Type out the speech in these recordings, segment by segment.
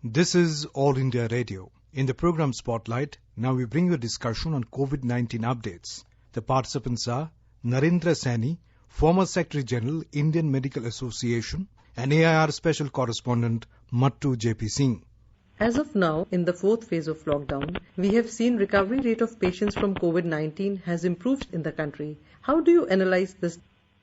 This is All India Radio. In the program Spotlight, now we bring you a discussion on COVID-19 updates. The participants are Narendra Saini, former Secretary General, Indian Medical Association, and AIR Special Correspondent Mattu JP Singh. As of now, in the fourth phase of lockdown, we have seen recovery rate of patients from COVID-19 has improved in the country. How do you analyze this?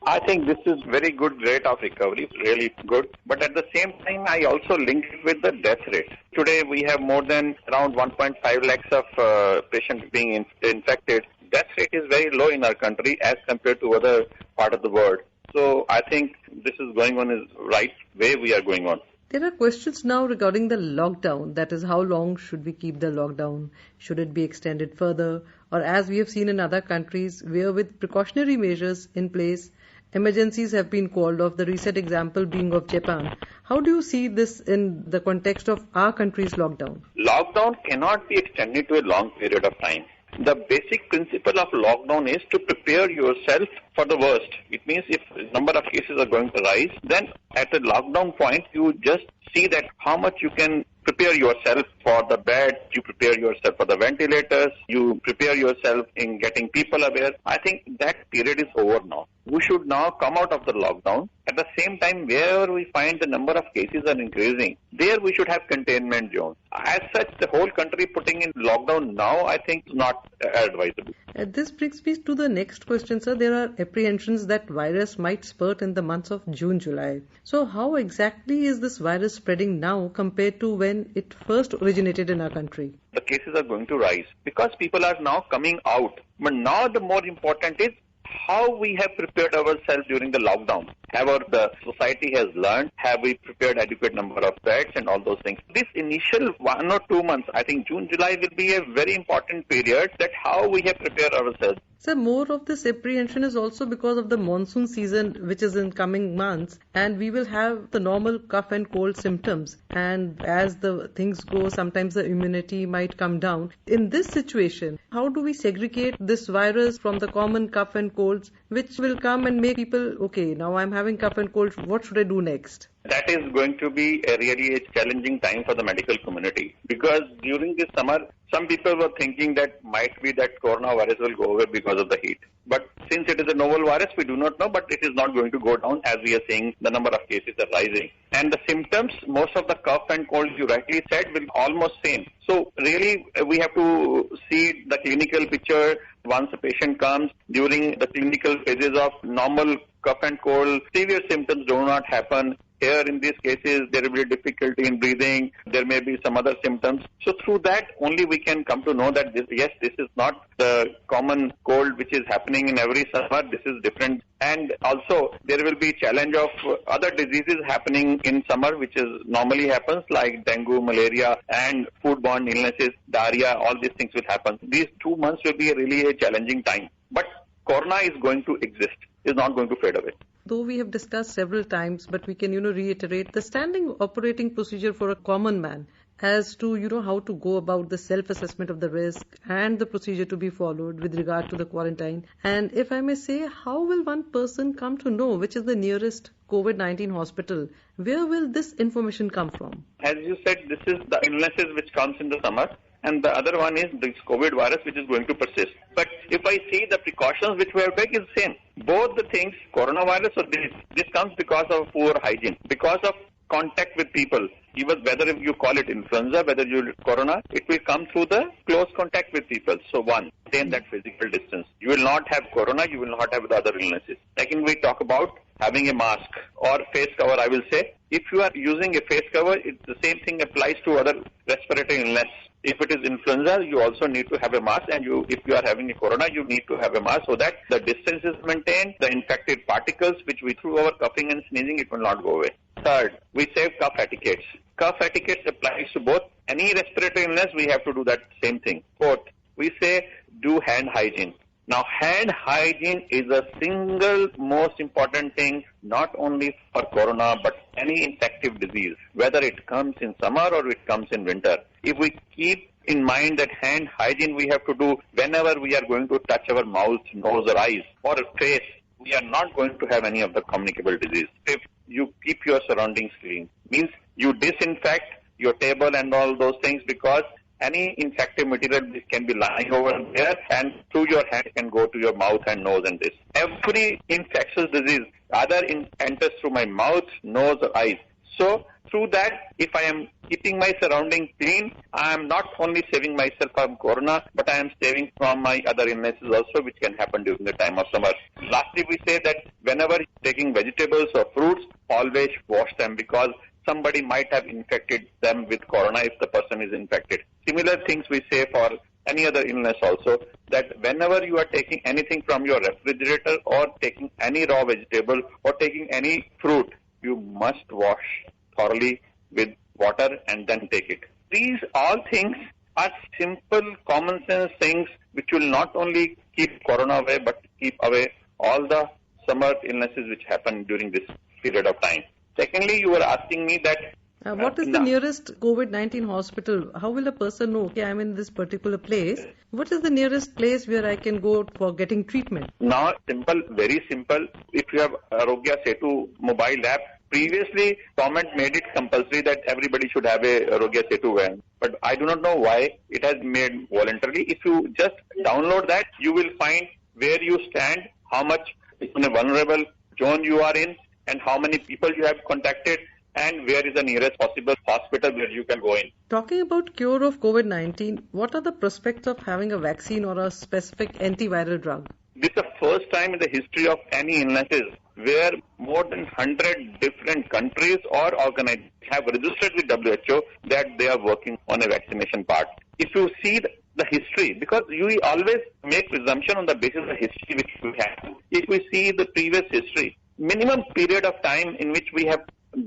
I think this is very good rate of recovery, really good. But at the same time, I also link it with the death rate. Today, we have more than around 1.5 lakhs of patients being infected. Death rate is very low in our country as compared to other part of the world. So I think this is going on is right way we are going on. There are questions now regarding the lockdown. That is, how long should we keep the lockdown? Should it be extended further? Or as we have seen in other countries, where with precautionary measures in place, emergencies have been called off, the recent example being of Japan. How do you see this in the context of our country's lockdown? Lockdown cannot be extended to a long period of time. The basic principle of lockdown is to prepare yourself for the worst. It means if number of cases are going to rise, then at the lockdown point, you just see that how much you can prepare yourself for the bed, you prepare yourself for the ventilators, you prepare yourself in getting people aware. I think that period is over now. We should now come out of the lockdown. At the same time, wherever we find the number of cases are increasing, there we should have containment zones. As such, the whole country putting in lockdown now, I think is not advisable. This brings me to the next question, sir. There are apprehensions that virus might spurt in the months of June, July. So how exactly is this virus spreading now compared to when it first originated in our country? The cases are going to rise because people are now coming out. But now the more important is how we have prepared ourselves during the lockdown. Have the society has learned? Have we prepared adequate number of beds and all those things? This initial 1 or 2 months, I think June, July will be a very important period that how we have prepared ourselves. Sir, more of this apprehension is also because of the monsoon season which is in coming months, and we will have the normal cough and cold symptoms, and as the things go, sometimes the immunity might come down. In this situation, how do we segregate this virus from the common cough and colds which will come and make people, okay, now I'm having cough and cold, what should I do next? That is going to be really a challenging time for the medical community because during this summer, some people were thinking that might be that coronavirus will go away because of the heat. But since it is a novel virus, we do not know, but it is not going to go down as we are seeing the number of cases are rising. And the symptoms, most of the cough and cold you rightly said will almost same. So really we have to see the clinical picture once a patient comes during the clinical phases of normal cough and cold. Severe symptoms do not happen. Here in these cases, there will be difficulty in breathing. There may be some other symptoms. So through that, only we can come to know that this is not the common cold which is happening in every summer. This is different. And also, there will be challenge of other diseases happening in summer, which is normally happens like dengue, malaria, and foodborne illnesses, diarrhea. All these things will happen. These 2 months will be really a challenging time. But corona is going to exist. Is not going to fade away. Though we have discussed several times, but we can, reiterate the standing operating procedure for a common man as to, how to go about the self-assessment of the risk and the procedure to be followed with regard to the quarantine. And if I may say, how will one person come to know which is the nearest COVID-19 hospital? Where will this information come from? As you said, this is the illnesses which comes in the summer. And the other one is this COVID virus which is going to persist. But if I see the precautions which we have taken is same. Both the things, coronavirus or this comes because of poor hygiene, because of contact with people. Even whether if you call it influenza, whether you corona, it will come through the close contact with people. So one, maintain that physical distance. You will not have corona, you will not have the other illnesses. Second, we talk about having a mask or face cover, I will say. If you are using a face cover, the same thing applies to other respiratory illness. If it is influenza, you also need to have a mask, and if you are having a corona, you need to have a mask so that the distance is maintained, the infected particles which we through our coughing and sneezing, it will not go away. Third, we say cough etiquettes. Cough etiquettes applies to both. Any respiratory illness, we have to do that same thing. Fourth, we say do hand hygiene. Now, hand hygiene is a single most important thing, not only for corona, but any infective disease, whether it comes in summer or it comes in winter. If we keep in mind that hand hygiene we have to do whenever we are going to touch our mouth, nose or eyes or face, we are not going to have any of the communicable disease. If you keep your surroundings clean, means you disinfect your table and all those things, because any infective material can be lying over there and through your hand can go to your mouth and nose and this. Every infectious disease either enters through my mouth, nose or eyes. So through that, if I am keeping my surroundings clean, I am not only saving myself from corona, but I am saving from my other illnesses also, which can happen during the time of summer. Lastly, we say that whenever taking vegetables or fruits, always wash them, because somebody might have infected them with corona if the person is infected. Similar things we say for any other illness also, that whenever you are taking anything from your refrigerator or taking any raw vegetable or taking any fruit, you must wash thoroughly with water and then take it. These all things are simple, common sense things which will not only keep corona away, but keep away all the summer illnesses which happen during this period of time. Secondly, you were asking me that what is the nearest COVID-19 hospital? How will a person know, okay, I'm in this particular place? What is the nearest place where I can go for getting treatment? Now, simple, very simple. If you have Arogya Setu mobile app, previously government made it compulsory that everybody should have a Arogya Setu van. But I do not know why it has made voluntarily. If you just download that, you will find where you stand, how much in a vulnerable zone you are in, and how many people you have contacted, and where is the nearest possible hospital where you can go in. Talking about cure of COVID-19, what are the prospects of having a vaccine or a specific antiviral drug? This is the first time in the history of any illnesses where more than 100 different countries or organizations have registered with WHO that they are working on a vaccination part. If you see the history, because you always make presumption on the basis of the history which we have. If we see the previous history, minimum period of time in which we have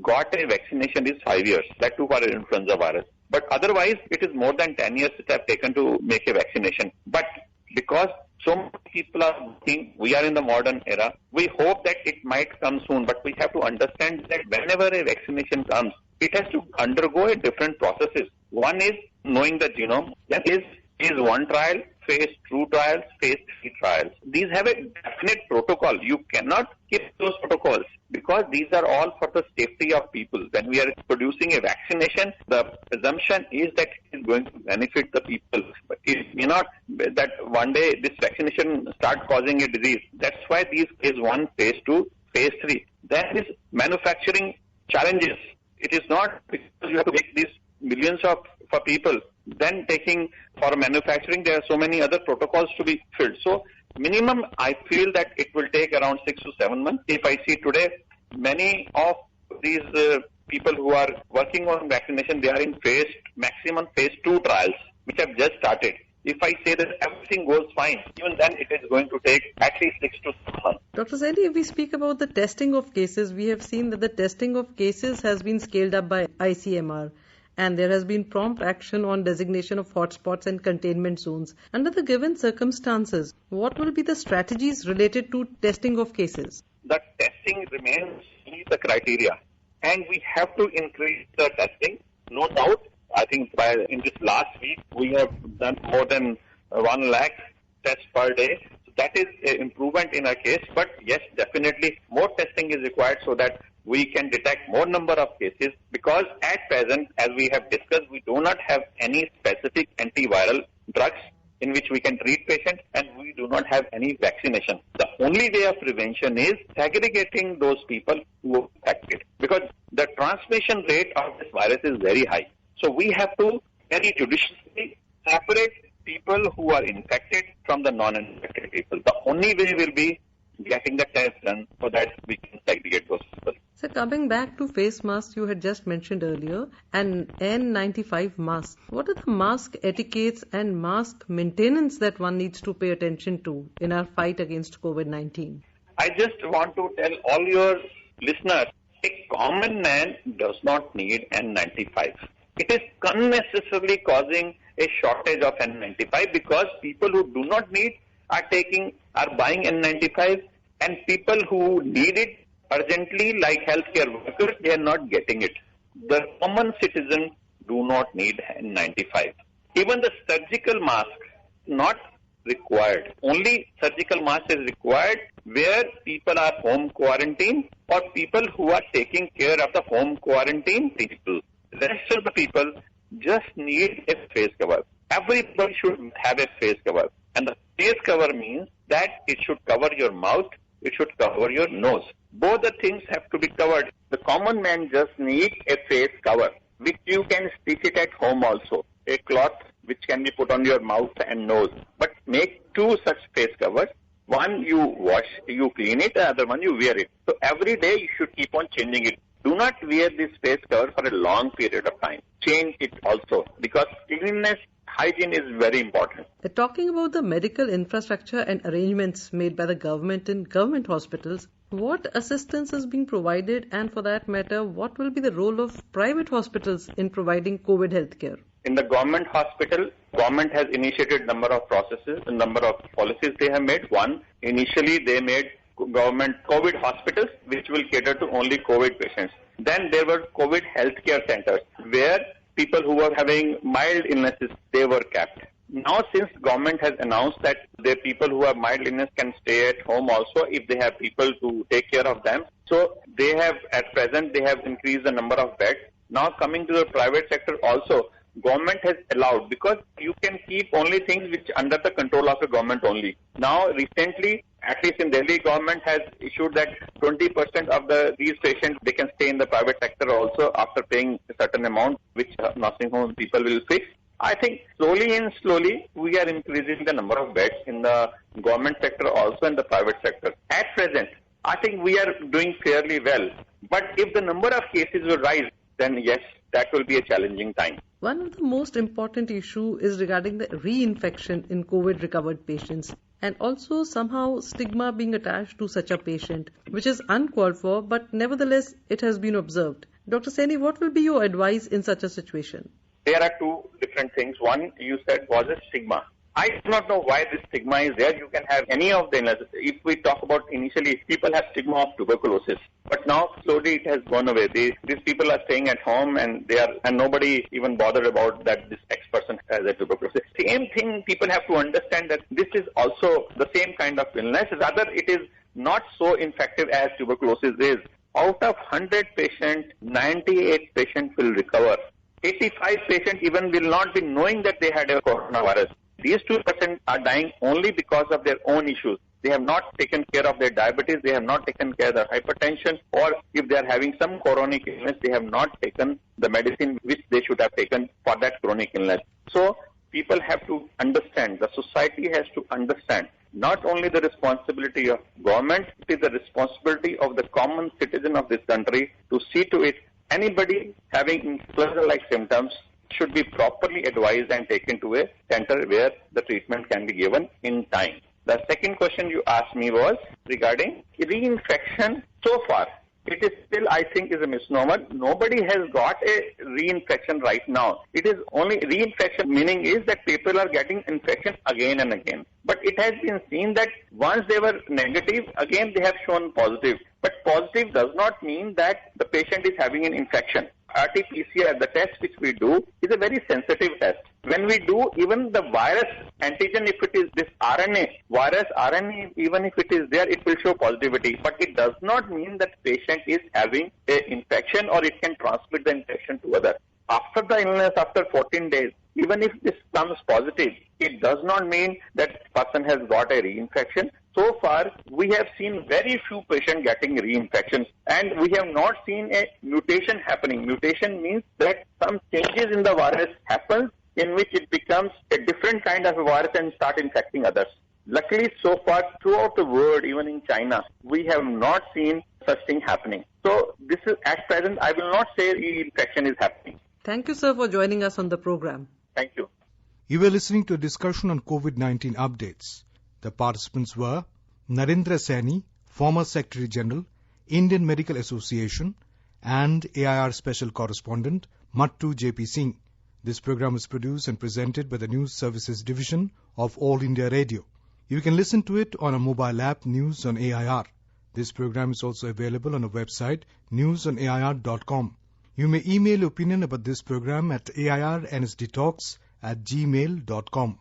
got a vaccination is 5 years, that too for influenza virus. But otherwise, it is more than 10 years it have taken to make a vaccination. But because so many people are working, we are in the modern era, we hope that it might come soon. But we have to understand that whenever a vaccination comes, it has to undergo a different processes. One is knowing the genome. That is one trial, phase 2 trials, phase 3 trials. These have a definite protocol. You cannot skip those protocols because these are all for the safety of people. When we are producing a vaccination, the presumption is that it is going to benefit the people. But it may not that one day this vaccination start causing a disease. That's why these phase 1, phase 2, phase 3. That is manufacturing challenges. It is not because you have to make these millions for people. Then taking for manufacturing, there are so many other protocols to be filled. So minimum, I feel that it will take around 6 to 7 months. If I see today, many of these people who are working on vaccination, they are in maximum phase 2 trials, which have just started. If I say that everything goes fine, even then it is going to take at least 6 to 7 months. Dr. Saini, if we speak about the testing of cases, we have seen that the testing of cases has been scaled up by ICMR. And there has been prompt action on designation of hotspots and containment zones. Under the given circumstances, what will be the strategies related to testing of cases? The testing remains the criteria. And we have to increase the testing. No doubt, I think in this last week, we have done more than 1 lakh tests per day. So that is an improvement in our case. But yes, definitely more testing is required so that we can detect more number of cases, because at present, as we have discussed, we do not have any specific antiviral drugs in which we can treat patients, and we do not have any vaccination. The only way of prevention is segregating those people who are affected, because the transmission rate of this virus is very high. So we have to very judiciously separate people who are infected from the non-infected people. The only way will be getting the test done so that we can segregate those people. So coming back to face masks you had just mentioned earlier, and N95 masks. What are the mask etiquettes and mask maintenance that one needs to pay attention to in our fight against COVID-19? I just want to tell all your listeners, a common man does not need N95. It is unnecessarily causing a shortage of N95 because people who do not need are buying N95, and people who need it urgently, like healthcare workers, they are not getting it. The common citizen do not need N95. Even the surgical mask, not required. Only surgical mask is required where people are home quarantine or people who are taking care of the home quarantine people. Rest of the people just need a face cover. Everybody should have a face cover. And the face cover means that it should cover your mouth, it should cover your nose. Both the things have to be covered. The common man just needs a face cover, which you can stitch it at home also. A cloth which can be put on your mouth and nose. But make two such face covers. One you wash, you clean it, the other one you wear it. So every day you should keep on changing it. Do not wear this face cover for a long period of time. Change it also, because cleanliness, hygiene is very important. Talking about the medical infrastructure and arrangements made by the government in government hospitals, what assistance is being provided, and for that matter, what will be the role of private hospitals in providing COVID healthcare? In the government hospital, government has initiated number of processes, a number of policies they have made. One, initially they made government COVID hospitals, which will cater to only COVID patients. Then there were COVID healthcare centers, where people who were having mild illnesses, they were kept. Now, since government has announced that the people who have mild illness can stay at home also if they have people to take care of them. So they have, at present, they have increased the number of beds. Now coming to the private sector also, government has allowed, because you can keep only things which under the control of the government only. Now recently, at least in Delhi, government has issued that 20% of these patients, they can stay in the private sector also after paying a certain amount, which nursing home people will fix. I think slowly we are increasing the number of beds in the government sector also and the private sector. At present, I think we are doing fairly well. But if the number of cases will rise, then yes, that will be a challenging time. One of the most important issues is regarding the reinfection in COVID recovered patients, and also somehow stigma being attached to such a patient, which is uncalled for, but nevertheless it has been observed. Dr. Saini, what will be your advice in such a situation? There are two different things. One, you said, was a stigma. I do not know why this stigma is there. You can have any of the illnesses. If we talk about initially, people have stigma of tuberculosis. But now slowly it has gone away. These people are staying at home and nobody even bothered about that this X person has a tuberculosis. Same thing, people have to understand that this is also the same kind of illness. Rather, it is not so infective as tuberculosis is. Out of 100 patients, 98 patients will recover. 85 patients even will not be knowing that they had a coronavirus. These 2% are dying only because of their own issues. They have not taken care of their diabetes, they have not taken care of their hypertension, or if they are having some chronic illness, they have not taken the medicine which they should have taken for that chronic illness. So people have to understand, the society has to understand, not only the responsibility of government, it is the responsibility of the common citizen of this country to see to it anybody having influenza-like symptoms should be properly advised and taken to a center where the treatment can be given in time. The second question you asked me was regarding reinfection. So far, it is still, I think, is a misnomer. Nobody has got a reinfection right now. It is only reinfection, meaning is that people are getting infection again and again. But it has been seen that once they were negative, again they have shown positive. But positive does not mean that the patient is having an infection. RT-PCR, the test which we do, is a very sensitive test. When we do, even the virus antigen, if it is this RNA, even if it is there, it will show positivity. But it does not mean that patient is having an infection or it can transmit the infection to others. After the illness, after 14 days, even if this comes positive, it does not mean that person has got a reinfection. So far, we have seen very few patients getting reinfections, and we have not seen a mutation happening. Mutation means that some changes in the virus happen in which it becomes a different kind of a virus and start infecting others. Luckily, so far, throughout the world, even in China, we have not seen such thing happening. So this is, at present, I will not say reinfection is happening. Thank you, sir, for joining us on the program. Thank you. You were listening to a discussion on COVID-19 updates. The participants were Narendra Saini, former Secretary General, Indian Medical Association, and AIR Special Correspondent Mattu J.P. Singh. This program was produced and presented by the News Services Division of All India Radio. You can listen to it on a mobile app, News on AIR. This program is also available on our website, newsonair.com. You may email your opinion about this program at airnsdtalks@gmail.com.